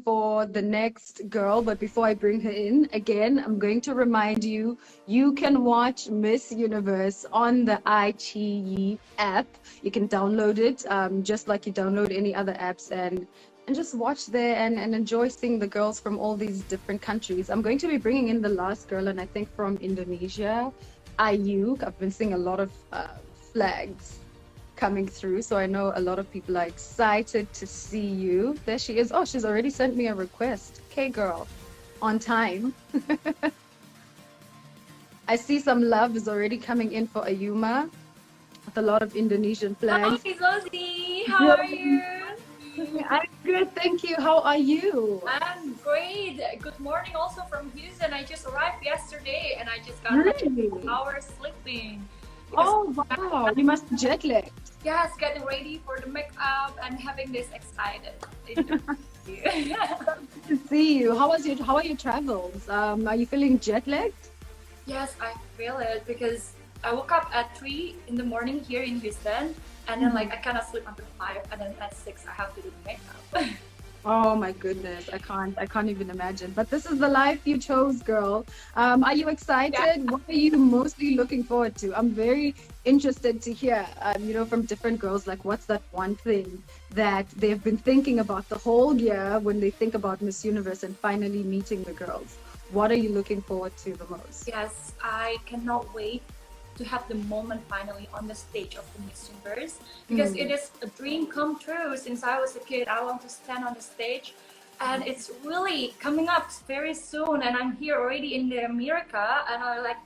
for the next girl, but before I bring her in, again, I'm going to remind you, you can watch Miss Universe on the iQIYI app. You can download it, just like you download any other apps, and just watch there and enjoy seeing the girls from all these different countries. I'm going to be bringing in the last girl, and I think from Indonesia, Ayuk. I've been seeing a lot of flags coming through. So I know a lot of people are excited to see you. There she is. Oh, she's already sent me a request. Okay, girl, on time. I see some love is already coming in for Ayuma with a lot of Indonesian Hi, flags. Zosie. How are you? I'm good, thank you. How are you? I'm great. Good morning also from Houston. I just arrived yesterday and I just got Really? like 2 hours sleeping. Oh, wow. You must be jet lagged. Yes, getting ready for the makeup and having this excited. Good to see you. How are your travels? Are you feeling jet lagged? Yes, I feel it because I woke up at 3 in the morning here in Houston and then like I cannot sleep until 5 and then at 6 I have to do the makeup. Oh my goodness, I can't even imagine. But this is the life you chose, girl. Are you excited? Yeah. What are you mostly looking forward to? I'm very interested to hear, from different girls, like what's that one thing that they've been thinking about the whole year when they think about Miss Universe and finally meeting the girls? What are you looking forward to the most? Yes, I cannot wait to have the moment finally on the stage of the Miss Universe because it is a dream come true since I was a kid. I want to stand on the stage and it's really coming up very soon and I'm here already in the America and I'm like,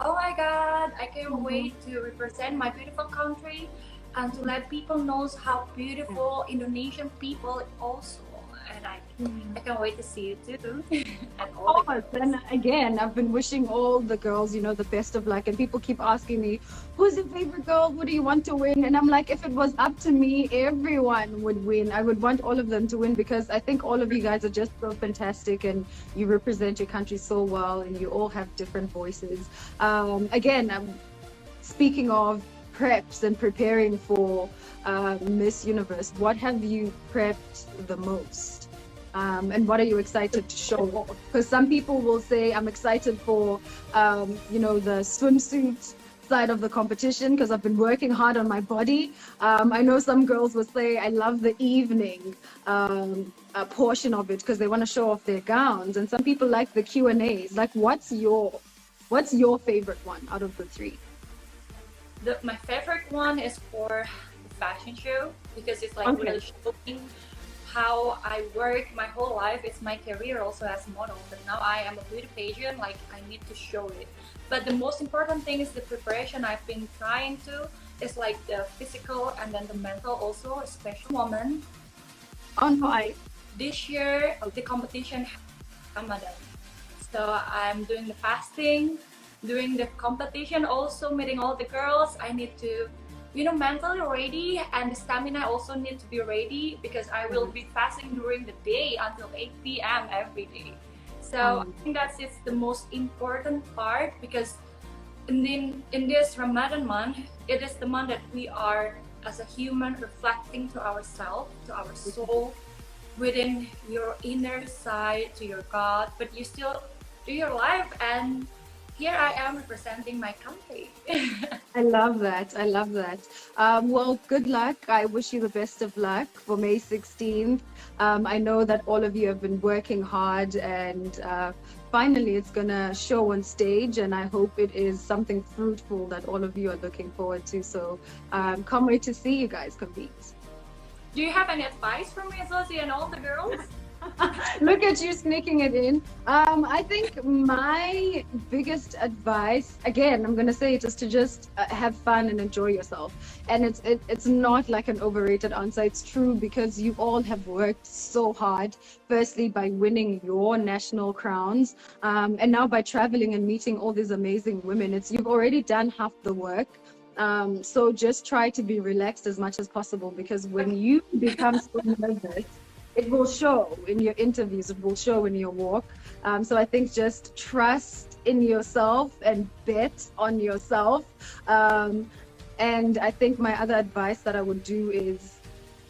oh my God, I can't wait to represent my beautiful country and to let people know how beautiful Indonesian people also. And I can't wait to see you too. And all the Course. And again, I've been wishing all the girls, the best of luck. And people keep asking me, who's your favorite girl? Who do you want to win? And I'm like, if it was up to me, everyone would win. I would want all of them to win because I think all of you guys are just so fantastic and you represent your country so well and you all have different voices. Again, I'm speaking of preps and preparing for Miss Universe, what have you prepped the most? And what are you excited to show off? Because some people will say, I'm excited for, the swimsuit side of the competition because I've been working hard on my body. I know some girls will say, I love the evening portion of it because they want to show off their gowns. And some people like the Q&As. Like, what's your favorite one out of the three? My favorite one is for the fashion show because it's like really showing how I work my whole life. It's my career also as a model, but now I am a beauty pageant, like I need to show it. But the most important thing is the preparation I've been trying to. It's like the physical and then the mental also, a special woman. Oh no, This year the competition Ramadan. So I'm doing the fasting, during the competition also meeting all the girls. I need to mentally ready and the stamina also need to be ready because I will be fasting during the day until 8 p.m. every day. So I think it's the most important part because in this Ramadan month, it is the month that we are as a human reflecting to ourselves, to our soul, within your inner side, to your God, but you still do your life and here I am representing my country. I love that. I love that. Well, good luck. I wish you the best of luck for May 16th. I know that all of you have been working hard and finally it's going to show on stage and I hope it is something fruitful that all of you are looking forward to. So can't wait to see you guys compete. Do you have any advice for me, Zosie, and all the girls? Look at you sneaking it in. I think my biggest advice, again, I'm going to say it is to just have fun and enjoy yourself. And it's not like an overrated answer. It's true because you all have worked so hard, firstly by winning your national crowns, and now by traveling and meeting all these amazing women. You've already done half the work. So just try to be relaxed as much as possible because when you become so nervous, it will show in your interviews, it will show in your walk. So I think just trust in yourself and bet on yourself. And I think my other advice that I would do is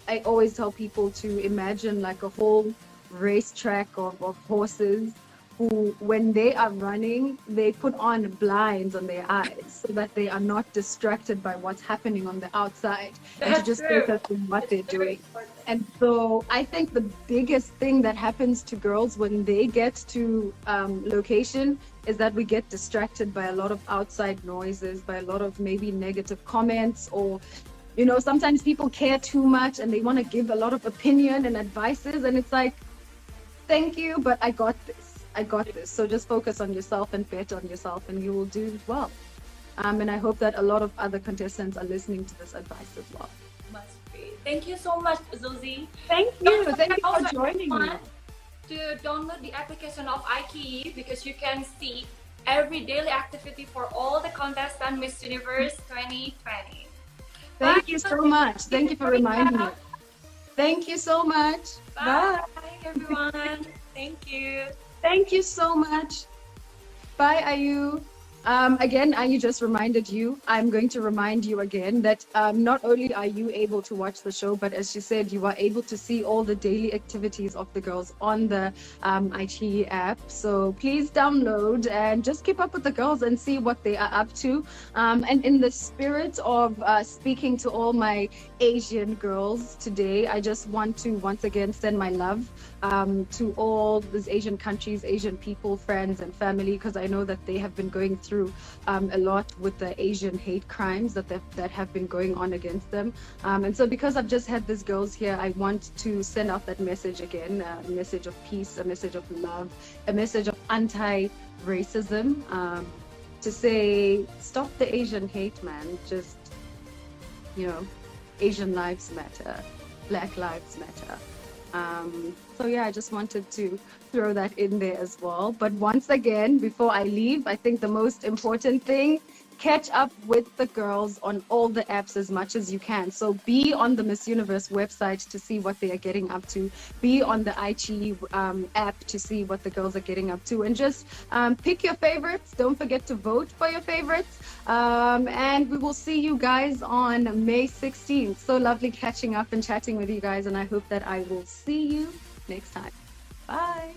I always tell people to imagine like a whole racetrack of horses who, when they are running, they put on blinds on their eyes so that they are not distracted by what's happening on the outside and to That's just true. focus on what they're It's very doing. important. And so I think the biggest thing that happens to girls when they get to location is that we get distracted by a lot of outside noises, by a lot of maybe negative comments, or sometimes people care too much and they want to give a lot of opinion and advices, and it's like, thank you, but I got this. I got this. So just focus on yourself and bet on yourself, and you will do well. And I hope that a lot of other contestants are listening to this advice as well. Must be. Thank you so much, Zuzi. Thank Don't you. Thank forget you for also joining me. everyone to download the application of IKE because you can see every daily activity for all the contestants Miss Universe 2020. Thank Bye. you so much. Thank you for reminding me. Thank you so much. Bye, everyone. Thank you. Thank you so much. Bye, Ayu. Again, Ayu just reminded you. I'm going to remind you again that not only are you able to watch the show, but as she said, you are able to see all the daily activities of the girls on the iQIYI app. So please download and just keep up with the girls and see what they are up to. And in the spirit of speaking to all my Asian girls today, I just want to once again send my love to all these Asian countries, Asian people, friends, and family, because I know that they have been going through a lot with the Asian hate crimes that have been going on against them. And so because I've just had these girls here, I want to send out that message again, a message of peace, a message of love, a message of anti-racism, to say, stop the Asian hate, man. Just, Asian lives matter, Black lives matter. So yeah, I just wanted to throw that in there as well. But once again, before I leave, I think the most important thing, catch up with the girls on all the apps as much as you can. So be on the Miss Universe website to see what they are getting up to. Be on the iQIYI app to see what the girls are getting up to. And just pick your favorites. Don't forget to vote for your favorites. And we will see you guys on May 16th. So lovely catching up and chatting with you guys. And I hope that I will see you next time. Bye.